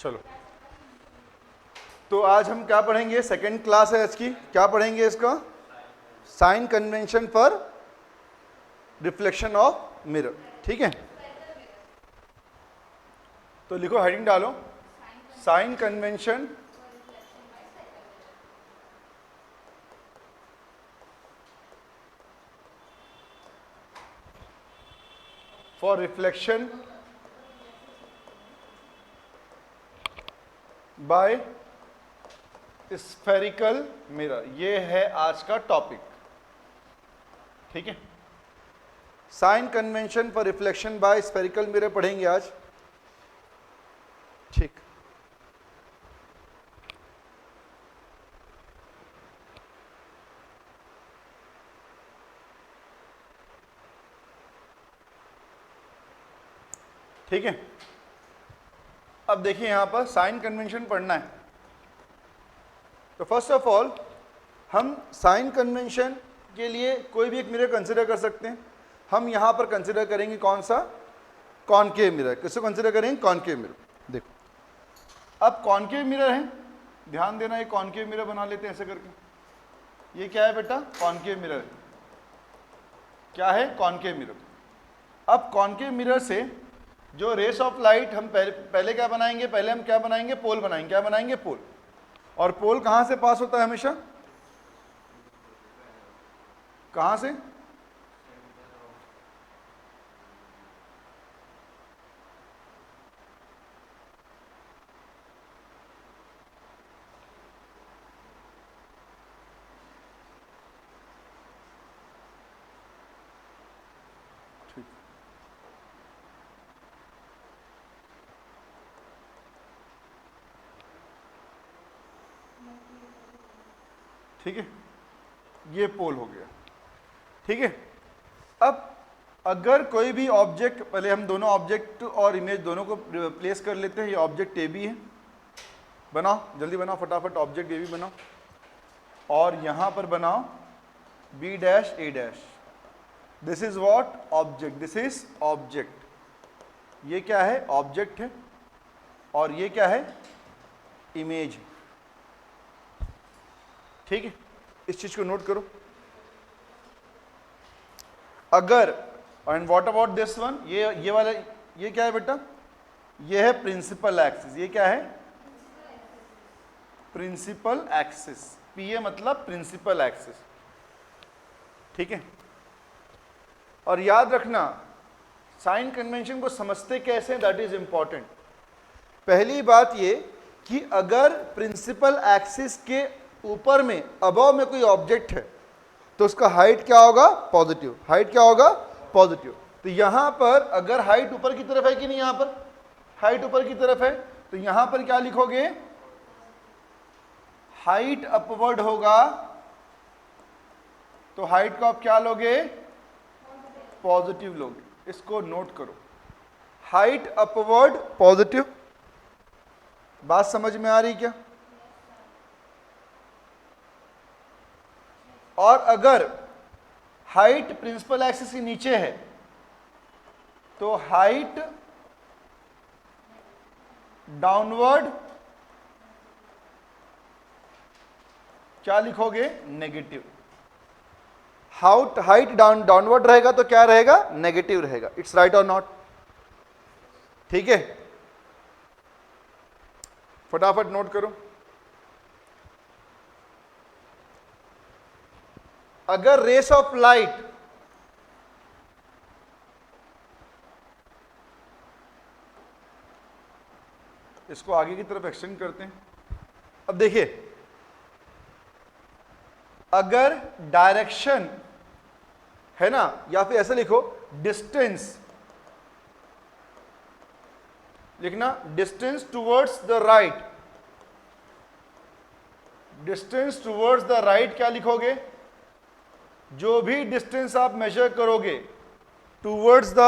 चलो, तो आज हम क्या पढ़ेंगे, सेकंड क्लास है आज की, क्या पढ़ेंगे इसका, sign convention for reflection of mirror. ठीक है, तो लिखो, हेडिंग डालो, sign convention for reflection by spherical mirror, ये है आज का टॉपिक। ठीक है, sign convention for reflection by spherical mirror पढ़ेंगे आज। ठीक, ठीक है। अब देखिए यहां पर साइन कन्वेंशन पढ़ना है, तो फर्स्ट ऑफ ऑल हम साइन कन्वेंशन के लिए कोई भी एक मिरर कंसिडर कर सकते हैं। हम यहां पर कंसिडर करेंगे कौन सा, कॉनकेव मिरर। किसको कंसिडर करेंगे, कॉनकेव मिरर। देखो, अब कॉनकेव मिरर है, ध्यान देना, ये कॉनकेव मिरर बना लेते हैं ऐसे करके। ये क्या है बेटा, कॉनकेव मिरर है। क्या है, कॉनकेव मिरर। अब कॉनकेव मिरर से जो रेस ऑफ लाइट हम पहले क्या बनाएंगे, पहले हम क्या बनाएंगे, पोल बनाएंगे। क्या बनाएंगे, पोल। और पोल कहां से पास होता है हमेशा, कहां से, ठीक है, ये पोल हो गया। ठीक है, अब अगर कोई भी ऑब्जेक्ट, पहले हम दोनों ऑब्जेक्ट और इमेज दोनों को प्लेस कर लेते हैं। ये ऑब्जेक्ट ए बी है, बनाओ जल्दी बनाओ फटाफट, ऑब्जेक्ट ए बी बनाओ, और यहां पर बनाओ B dash A dash. This is what, object, this is object. ये क्या है, ऑब्जेक्ट है, और ये क्या है, इमेज। ठीक है, इस चीज को नोट करो। अगर, and what about this one, ये वाला, ये क्या है बेटा, ये है प्रिंसिपल एक्सिस। ये क्या है, प्रिंसिपल एक्सिस। पीए मतलब प्रिंसिपल एक्सिस। ठीक है, और याद रखना साइन कन्वेंशन को समझते कैसे, दैट इज इंपॉर्टेंट। पहली बात ये कि अगर प्रिंसिपल एक्सिस के ऊपर में, अबव में कोई ऑब्जेक्ट है तो उसका हाइट क्या होगा, पॉजिटिव। हाइट क्या होगा, पॉजिटिव। तो यहां पर अगर हाइट ऊपर की तरफ है कि नहीं, यहां पर हाइट ऊपर की तरफ है, तो यहां पर क्या लिखोगे, हाइट अपवर्ड होगा, तो हाइट को आप क्या लोगे, पॉजिटिव लोगे। इसको नोट करो, हाइट अपवर्ड पॉजिटिव। बात समझ में आ रही क्या। और अगर हाइट प्रिंसिपल एक्सिस के नीचे है तो हाइट डाउनवर्ड क्या लिखोगे, नेगेटिव। हाइट डाउनवर्ड रहेगा तो क्या रहेगा, नेगेटिव रहेगा। इट्स राइट और नॉट। ठीक है, फटाफट नोट करो। अगर रेस ऑफ लाइट इसको आगे की तरफ एक्सटेंड करते हैं। अब देखिए, अगर डायरेक्शन है ना, या फिर ऐसे लिखो, डिस्टेंस लिखना, distance towards the right. Distance towards the right क्या लिखोगे, जो भी डिस्टेंस आप मेजर करोगे टुवर्ड्स द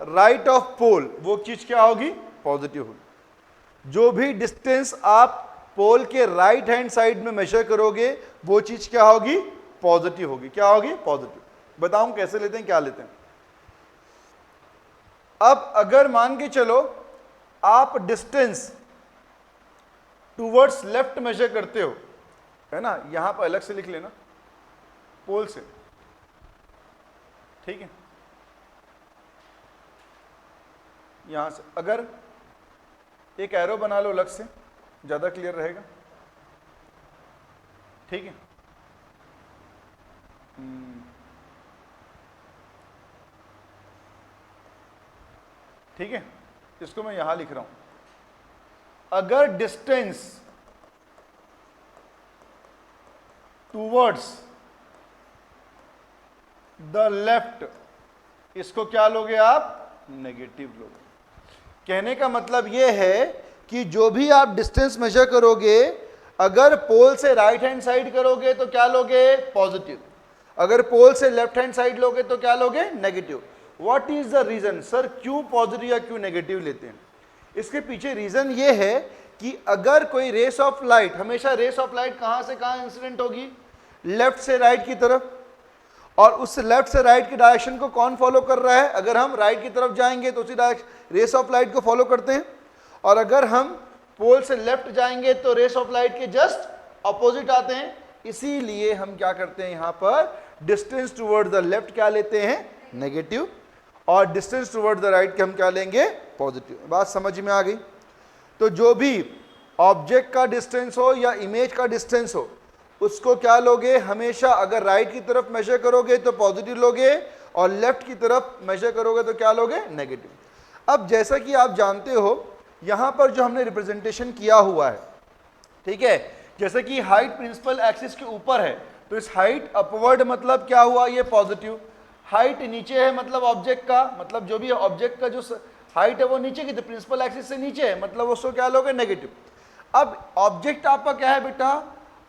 राइट ऑफ पोल, वो चीज क्या होगी, पॉजिटिव होगी। जो भी डिस्टेंस आप पोल के राइट हैंड साइड में मेजर करोगे वो चीज क्या होगी, पॉजिटिव होगी। क्या होगी, पॉजिटिव। बताऊं कैसे लेते हैं, क्या लेते हैं। अब अगर मान के चलो आप डिस्टेंस टूवर्ड्स लेफ्ट मेजर करते हो, है ना, यहां पर अलग से लिख लेना, पोल से, ठीक है, यहां से अगर एक एरो बना लो अलग से, ज्यादा क्लियर रहेगा, ठीक है। ठीक है, इसको मैं यहां लिख रहा हूं, अगर डिस्टेंस टूवर्ड्स द लेफ्ट, इसको क्या लोगे आप, नेगेटिव लोगे। कहने का मतलब यह है कि जो भी आप डिस्टेंस मेजर करोगे, अगर पोल से राइट हैंड साइड करोगे तो क्या लोगे, पॉजिटिव, अगर पोल से लेफ्ट हैंड साइड लोगे तो क्या लोगे, negative. What is the reason, sir क्यों पॉजिटिव या क्यों नेगेटिव लेते हैं? इसके पीछे रीजन ये है कि अगर कोई रेस ऑफ लाइट, हमेशा रेस ऑफ लाइट कहां से कहां इंसिडेंट होगी, लेफ्ट से राइट की तरफ, और उस लेफ्ट से राइट की डायरेक्शन को कौन फॉलो कर रहा है, अगर हम राइट की तरफ जाएंगे तो उसी रेस ऑफ लाइट को फॉलो करते हैं, और अगर हम पोल से लेफ्ट जाएंगे तो रेस ऑफ लाइट के जस्ट अपोजिट आते हैं। इसीलिए हम क्या करते हैं, यहां पर डिस्टेंस टुवर्ड द लेफ्ट क्या लेते हैं, नेगेटिव, और डिस्टेंस टुवर्ड द राइट के हम क्या लेंगे, पॉजिटिव। बात समझ में आ गई? तो जो भी ऑब्जेक्ट का डिस्टेंस हो या इमेज का डिस्टेंस हो, उसको क्या लोगे, हमेशा अगर राइट की तरफ मेजर करोगे तो पॉजिटिव लोगे, और लेफ्ट की तरफ मेजर करोगे तो क्या लोगे, नेगेटिव। अब जैसा कि आप जानते हो, यहां पर जो हमने रिप्रेजेंटेशन किया हुआ है, ठीक है, जैसे कि हाइट प्रिंसिपल एक्सिस के ऊपर है, तो इस हाइट अपवर्ड मतलब क्या हुआ, ये पॉजिटिव, हाइट नीचे है मतलब ऑब्जेक्ट का, मतलब जो भी ऑब्जेक्ट का जो हाइट है वो नीचे की, तो प्रिंसिपल एक्सिस से नीचे है, मतलब उसको क्या लोगे, नेगेटिव। अब ऑब्जेक्ट आपका क्या है बेटा,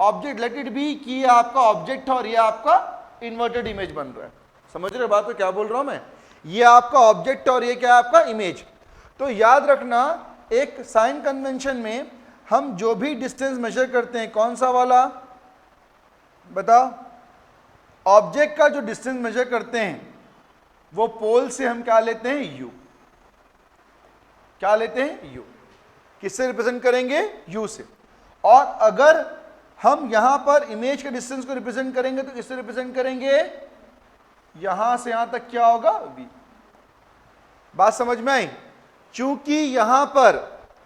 ऑब्जेक्ट लेट इट बी कि ये आपका ऑब्जेक्ट है और ये आपका इन्वर्टेड इमेज बन रहा है। समझ रहे हो बात को, क्या बोल रहा हूं मैं, ये आपका ऑब्जेक्ट और ये क्या है, आपका इमेज। तो याद रखना, एक साइन कन्वेंशन में हम जो भी डिस्टेंस मेजर करते हैं, कौन सा वाला बताओ, ऑब्जेक्ट का जो डिस्टेंस मेजर करते हैं वो पोल से हम क्या लेते हैं, यू, क्या लेते हैं, यू। किससे रिप्रेजेंट करेंगे, यू से। और अगर हम यहां पर इमेज के डिस्टेंस को रिप्रेजेंट करेंगे तो किससे रिप्रेजेंट करेंगे, यहां से यहां तक क्या होगा, वी। बात समझ में आई? चूंकि यहां पर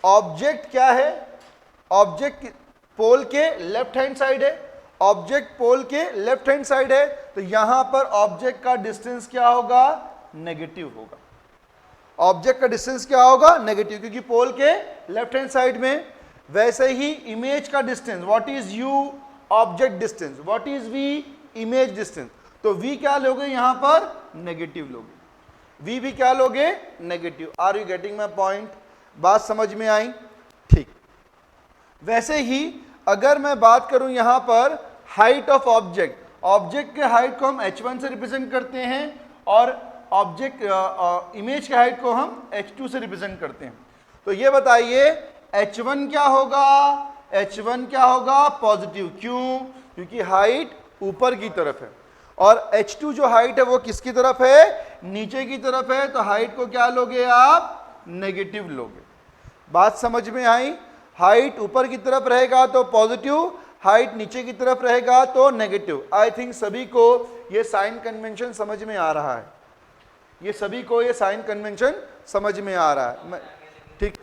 ऑब्जेक्ट क्या है, ऑब्जेक्ट पोल के लेफ्ट हैंड साइड है, ऑब्जेक्ट पोल के लेफ्ट हैंड साइड है, तो यहां पर ऑब्जेक्ट का डिस्टेंस क्या होगा, नेगेटिव होगा। ऑब्जेक्ट का डिस्टेंस क्या होगा, नेगेटिव, क्योंकि पोल के लेफ्ट हैंड साइड में। वैसे ही इमेज का distance, what is u, object distance, what is v, image distance, तो वी क्या लोगे, यहां पर नेगेटिव लोगे, वी भी क्या लोगे, negative. Are you getting my point? बात समझ में आई? ठीक। वैसे ही अगर मैं बात करूं यहां पर हाइट ऑफ ऑब्जेक्ट, ऑब्जेक्ट के हाइट को हम h1 से रिप्रेजेंट करते हैं, और ऑब्जेक्ट इमेज के हाइट को हम h2 से रिप्रेजेंट करते हैं। तो ये बताइए h1 क्या होगा, h1 क्या होगा, पॉजिटिव। क्यों? क्योंकि हाइट ऊपर की तरफ है, और h2 जो हाइट है वो किसकी तरफ है, नीचे की तरफ है, तो हाइट को क्या लोगे आप, नेगेटिव लोगे। बात समझ में आई? हाइट ऊपर की तरफ रहेगा तो पॉजिटिव, हाइट नीचे की तरफ रहेगा तो नेगेटिव। आई थिंक सभी को ये साइन कन्वेंशन समझ में आ रहा है, ये सभी को ये साइन कन्वेंशन समझ में आ रहा है। ठीक,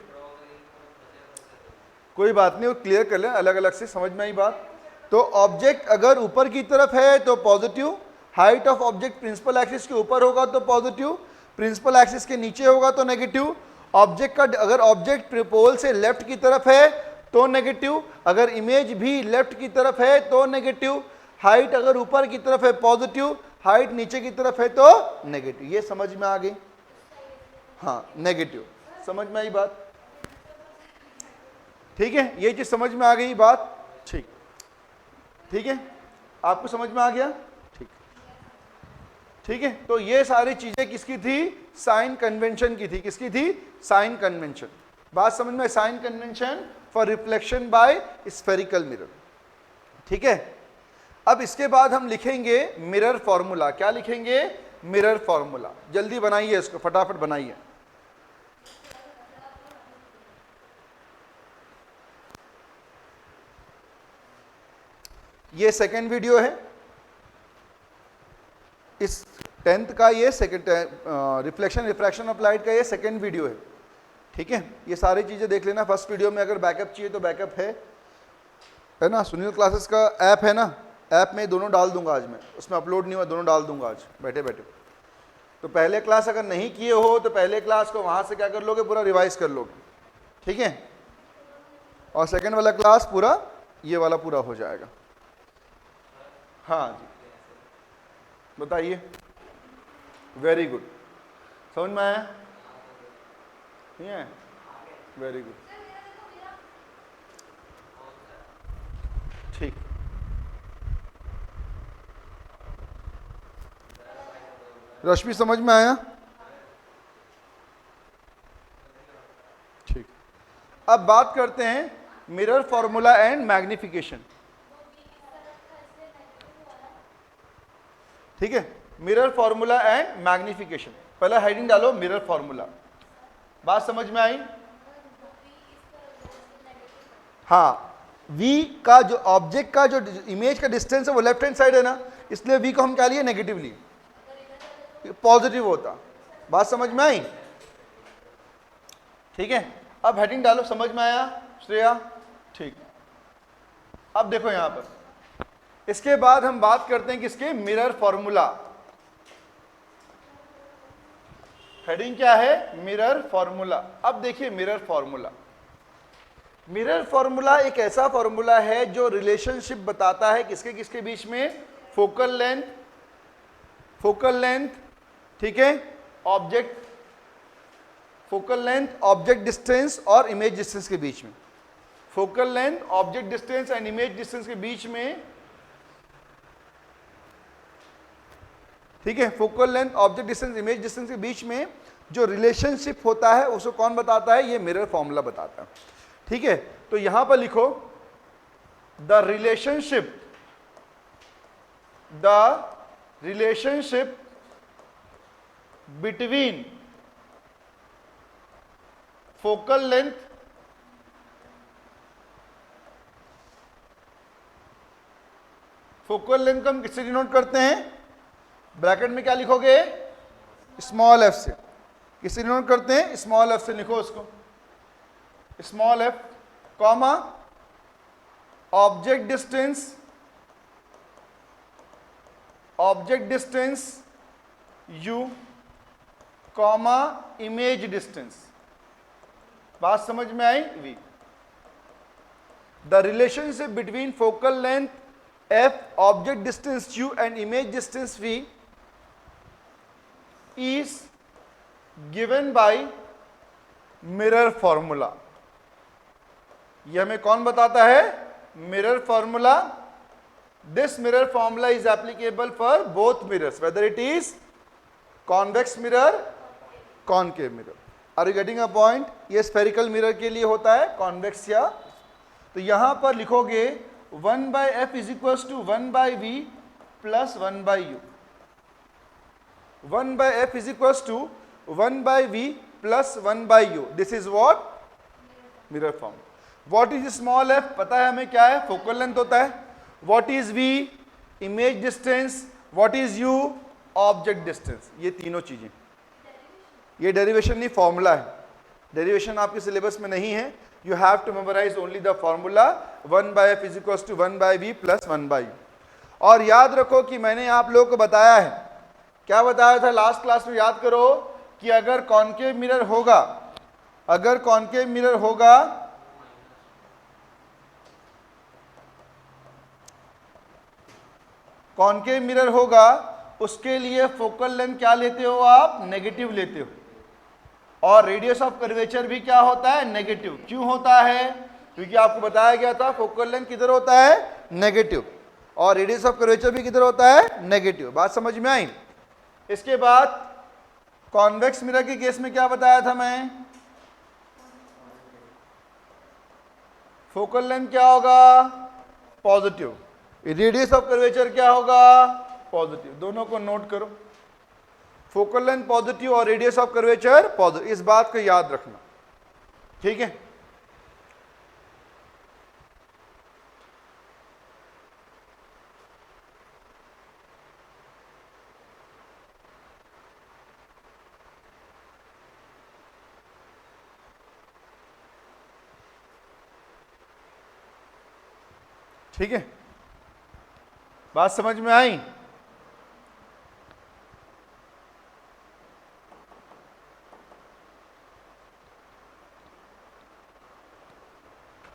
कोई बात नहीं, वो क्लियर कर लें, अलग अलग से समझ में आई बात। तो ऑब्जेक्ट अगर ऊपर की तरफ है तो positive, height of object principal axis के ऊपर होगा तो पॉजिटिव, प्रिंसिपल एक्सिस के नीचे होगा तो नेगेटिव। ऑब्जेक्ट का अगर ऑब्जेक्ट पोल से लेफ्ट की तरफ है तो नेगेटिव, अगर इमेज भी लेफ्ट की तरफ है तो नेगेटिव, हाइट अगर ऊपर की तरफ है पॉजिटिव, हाइट नीचे की तरफ है तो नेगेटिव। ये समझ में आ गई? हाँ, नेगेटिव। समझ में आई बात? ठीक है, ये चीज समझ में आ गई बात? ठीक, ठीक है, आपको समझ में आ गया? ठीक, ठीक है। तो ये सारी चीजें किसकी थी, साइन कन्वेंशन की थी। किसकी थी, साइन कन्वेंशन। बात समझ में? Sign convention for reflection by spherical mirror. ठीक है, अब इसके बाद हम लिखेंगे मिरर फॉर्मूला। क्या लिखेंगे, मिरर फॉर्मूला। जल्दी बनाइए इसको, फटाफट बनाइए। ये सेकेंड वीडियो है, इस 10th का ये second reflection refraction of light का ये सेकेंड वीडियो है, ठीक है। ये सारी चीज़ें देख लेना। फर्स्ट वीडियो में अगर बैकअप चाहिए तो बैकअप है ना, सुनील क्लासेस का ऐप है ना, ऐप में दोनों डाल दूंगा आज मैं, उसमें अपलोड नहीं हुआ, दोनों डाल दूंगा आज बैठे बैठे। तो पहले क्लास अगर नहीं किए हो तो पहले क्लास को वहाँ से क्या कर लोगे, पूरा रिवाइज कर लोगे, ठीक है। और सेकेंड वाला क्लास पूरा ये वाला पूरा हो जाएगा। हाँ जी, बताइए। वेरी गुड, समझ में आया? नहीं है? वेरी गुड, ठीक। रश्मि समझ में आया? ठीक। अब बात करते हैं मिरर फॉर्मूला एंड मैग्निफिकेशन, ठीक है। मिरर फॉर्मूला एंड मैग्निफिकेशन, पहला हेडिंग डालो मिरर फॉर्मूला। बात समझ में आई? हाँ, v का जो ऑब्जेक्ट का जो इमेज का डिस्टेंस है वो लेफ्ट हैंड साइड है ना, इसलिए v को हम क्या लिए, नेगेटिव लिए, पॉजिटिव होता। बात समझ में आई? ठीक है। अब हेडिंग डालो, समझ में आया श्रेया? ठीक। अब देखो यहां पर, इसके बाद हम बात करते हैं किसके, मिरर फॉर्मूला। हेडिंग क्या है, मिरर फॉर्मूला। अब देखिए मिरर फॉर्मूला, मिरर फॉर्मूला एक ऐसा फॉर्मूला है जो रिलेशनशिप बताता है किसके किसके बीच में, फोकल लेंथ, ठीक है, object, focal length, object distance और इमेज डिस्टेंस के बीच में। Focal length, object distance and image distance के बीच में, ठीक है। Focal length, object distance, image distance के बीच में जो रिलेशनशिप होता है उसको कौन बताता है, ये मिरर फॉर्मूला बताता है, ठीक है। तो यहां पर लिखो the relationship between focal length को हम किससे डिनोट करते हैं, ब्रैकेट में क्या लिखोगे, स्मॉल एफ से। किससे डिनोट करते हैं, स्मॉल एफ से। लिखो उसको, small f, comma, object distance u, comma, image distance. बात समझ में आई? v। The relationship between focal length f, object distance u and image distance v is given by mirror formula. यह हमें कौन बताता है, mirror formula. This mirror formula is applicable for both mirrors, whether it is convex mirror, concave mirror. Are you getting a point? ये spherical mirror के लिए होता है, कॉन्वेक्स या। तो यहां पर लिखोगे 1/f is equal to 1/v plus 1/u। 1/f is equals to 1/v plus 1/u. This is what? Mirror form. What is small f? पता है हमें क्या है, फोकल लेंथ होता है। What is v? Image distance. What is u? Object distance. ये तीनों चीजें, ये डेरिवेशन नहीं, फॉर्मूला है। डेरिवेशन आपके सिलेबस में नहीं है। You have to memorize only the formula 1/f is equals to 1/v plus 1/u. और याद रखो कि मैंने आप लोगों को बताया है, क्या बताया था लास्ट क्लास में, याद करो कि अगर कॉनकेव मिरर होगा, कॉनकेव मिरर होगा उसके लिए फोकल लेंथ क्या लेते हो आप, नेगेटिव लेते हो। और रेडियस ऑफ कर्वेचर भी क्या होता है, नेगेटिव। क्यों होता है, क्योंकि आपको बताया गया था फोकल लेंथ किधर होता है, नेगेटिव, और रेडियस ऑफ कर्वेचर भी किधर होता है, नेगेटिव। बात समझ में आई? इसके बाद कॉन्वेक्स मिरर के केस में क्या बताया था मैं, फोकल लेंथ क्या होगा, पॉजिटिव, रेडियस ऑफ कर्वेचर क्या होगा, पॉजिटिव। दोनों को नोट करो, फोकल लेंथ पॉजिटिव और रेडियस ऑफ कर्वेचर पॉजिटिव, इस बात को याद रखना, ठीक है। ठीक है, बात समझ में आई?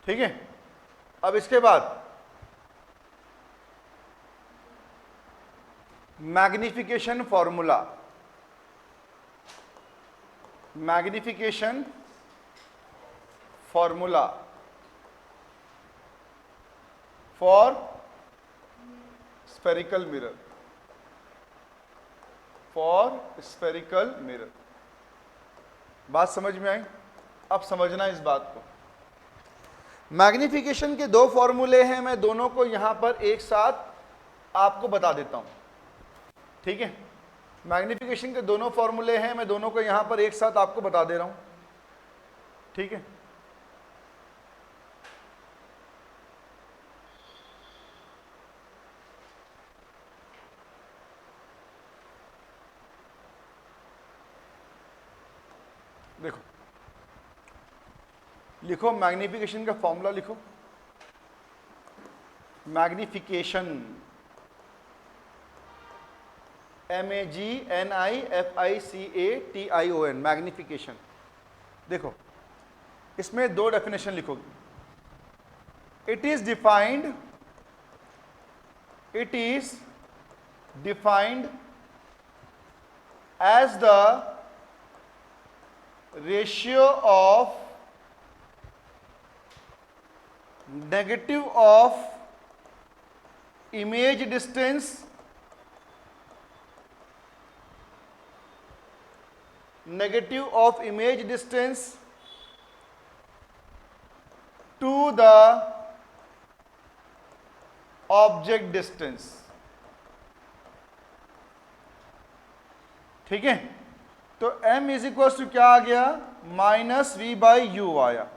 ठीक है, अब इसके बाद magnification formula, magnification formula for spherical mirror, for spherical mirror. बात समझ में आई? अब समझना इस बात को। मैग्निफिकेशन के दो फॉर्मूले हैं, मैं दोनों को यहां पर एक साथ आपको बता देता हूं। ठीक है, मैग्निफिकेशन के दोनों फॉर्मूले हैं, मैं दोनों को यहां पर एक साथ आपको बता दे रहा हूं। ठीक है, देखो, लिखो मैग्निफिकेशन का फॉर्मूला लिखो। Magnification MAGNIFICATION, magnification. देखो, इसमें दो डेफिनेशन लिखोगे। It is defined as the ratio of negative of image distance to the object distance। ठीक है, तो m इज इक्वल टू क्या आ गया? -v/u आया।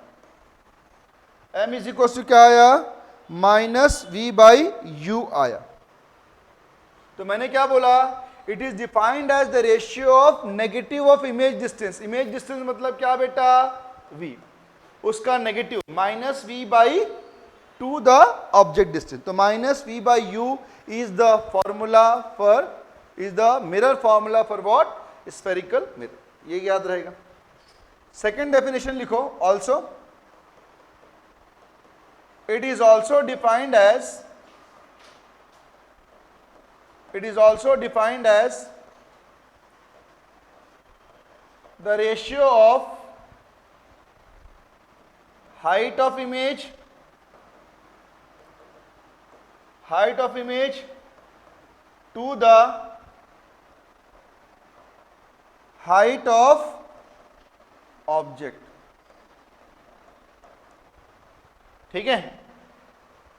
m इज इक्वल टू क्या आया? -v/u आया। तो मैंने क्या बोला? It is defined as the ratio of negative of image distance. Image distance मतलब क्या बेटा? v, उसका negative -v/2 the object distance. तो -v/u is the formula for, is the mirror formula for what? Spherical mirror. ये याद रहेगा। Second definition लिखो, also it is also defined as the ratio of height of image to the height of object। ठीक है,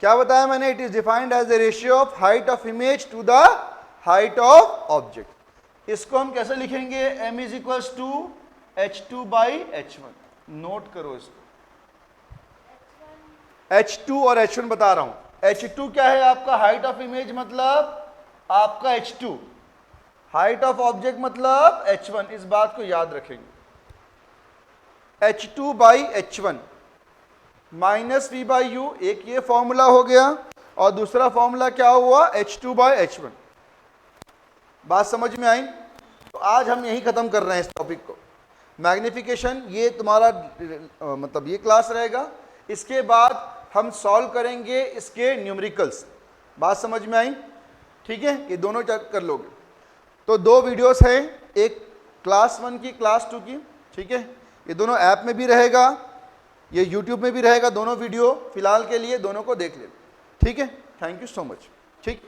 क्या बताया मैंने? It is defined as the ratio of height of image to the height of object. इसको हम कैसे लिखेंगे? m is equals to h2/h1। Note करो इसको, h2 और h1 बता रहा हूं। h2 क्या है? आपका हाइट ऑफ इमेज मतलब आपका h2, हाइट ऑफ ऑब्जेक्ट मतलब h1। इस बात को याद रखेंगे। h2/h1 -v/u, एक ये फॉर्मूला हो गया, और दूसरा फॉर्मूला क्या हुआ? h2/h1। बात समझ में आई? तो आज हम यही खत्म कर रहे हैं इस टॉपिक को। मैग्निफिकेशन ये तुम्हारा मतलब ये क्लास रहेगा। इसके बाद हम सॉल्व करेंगे इसके न्यूमेरिकल्स। बात समझ में आई? ठीक है, ये दोनों कर लोगे। तो दो वीडियोस हैं, एक क्लास 1 की, क्लास 2 की। ठीक है, ये दोनों ऐप में भी रहेगा, ये YouTube में भी रहेगा। दोनों वीडियो फिलहाल के लिए दोनों को देख लेना। ठीक है, थैंक यू सो मच। ठीक।